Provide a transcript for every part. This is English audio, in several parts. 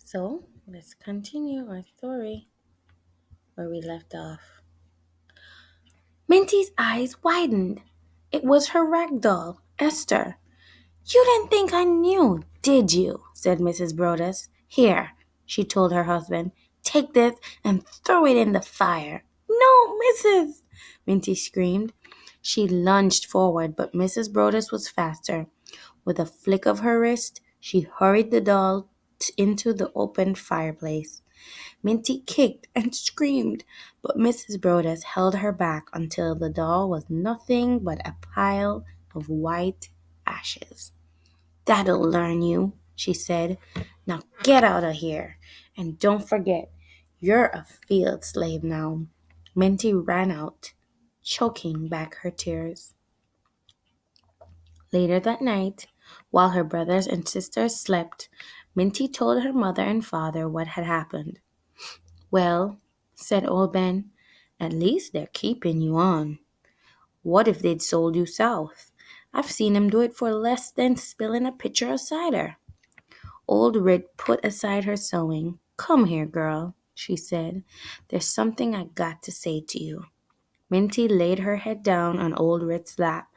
So let's continue our story where we left off. Minty's eyes widened. It was her rag doll, Esther. You didn't think I knew, did you? Said Mrs. Brodess. Here, she told her husband, take this and throw it in the fire. No, Mrs. Minty screamed. She lunged forward, but Mrs. Brodess was faster. With a flick of her wrist, she hurried the doll into the open fireplace. Minty kicked and screamed, but Mrs. Brodess held her back until the doll was nothing but a pile of white ashes. That'll learn you, she said. Now get out of here. And don't forget, you're a field slave now. Minty ran out, choking back her tears. Later that night, while her brothers and sisters slept, Minty told her mother and father what had happened. Well, said old Ben, at least they're keeping you on. What if they'd sold you south? I've seen 'em do it for less than spilling a pitcher of cider. Old Rit put aside her sewing. Come here, girl, she said. There's something I got to say to you. Minty laid her head down on old Rit's lap.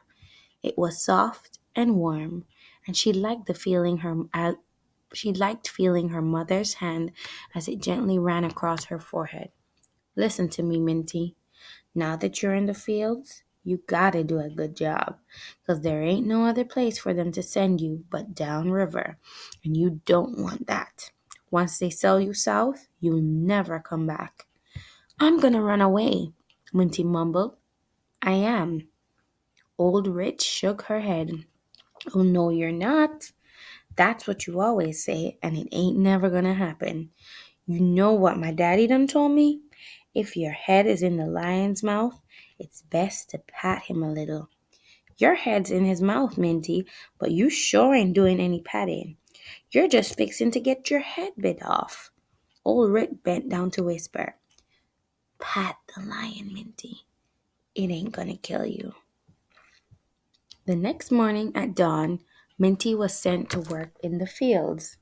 It was soft and warm, and she liked feeling her mother's hand as it gently ran across her forehead. Listen to me, Minty. Now that you're in the fields, you gotta do a good job, 'cause there ain't no other place for them to send you but downriver, and you don't want that. Once they sell you south, you'll never come back. I'm gonna run away, Minty mumbled. I am. Old Rich shook her head. Oh, no, you're not. That's what you always say, and it ain't never gonna happen. You know what my daddy done told me? If your head is in the lion's mouth, it's best to pat him a little. Your head's in his mouth, Minty, but you sure ain't doing any patting. You're just fixing to get your head bit off. Old Rick bent down to whisper, pat the lion, Minty. It ain't gonna kill you. The next morning at dawn, Minty was sent to work in the fields.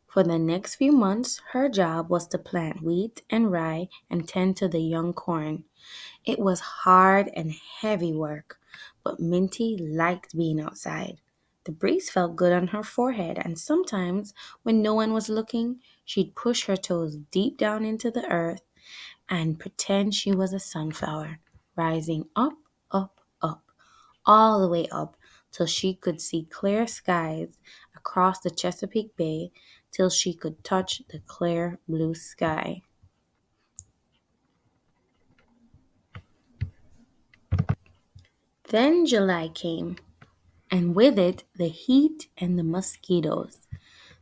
For the next few months, her job was to plant wheat and rye and tend to the young corn. It was hard and heavy work, but Minty liked being outside. The breeze felt good on her forehead, and sometimes, when no one was looking, she'd push her toes deep down into the earth and pretend she was a sunflower, rising up, up, up, all the way up till she could see clear skies across the Chesapeake Bay, till she could touch the clear blue sky. Then July came, and with it the heat and the mosquitoes.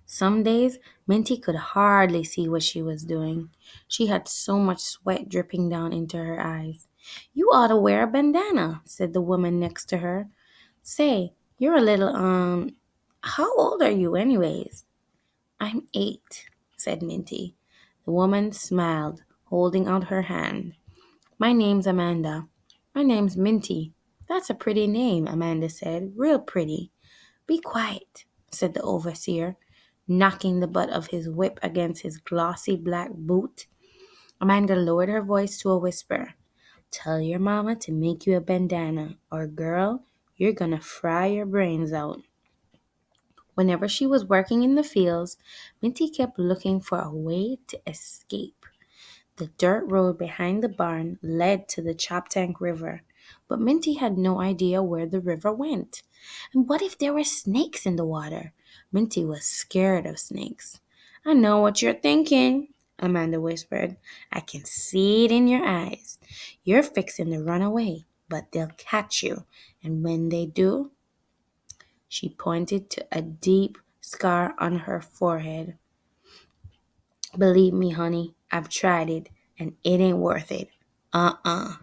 Some days Minty could hardly see what she was doing. She had so much sweat dripping down into her eyes. You ought to wear a bandana, said the woman next to her. Say, you're a little, how old are you, anyways? I'm 8, said Minty. The woman smiled, holding out her hand. My name's Amanda. My name's Minty. That's a pretty name, Amanda said. Real pretty. Be quiet, said the overseer, knocking the butt of his whip against his glossy black boot. Amanda lowered her voice to a whisper. Tell your mama to make you a bandana, or girl, you're gonna fry your brains out. Whenever she was working in the fields, Minty kept looking for a way to escape. The dirt road behind the barn led to the Choptank River, but Minty had no idea where the river went. And what if there were snakes in the water? Minty was scared of snakes. I know what you're thinking, Amanda whispered. I can see it in your eyes. You're fixing to run away, but they'll catch you. And when they do, she pointed to a deep scar on her forehead. Believe me, honey, I've tried it, and it ain't worth it. Uh-uh.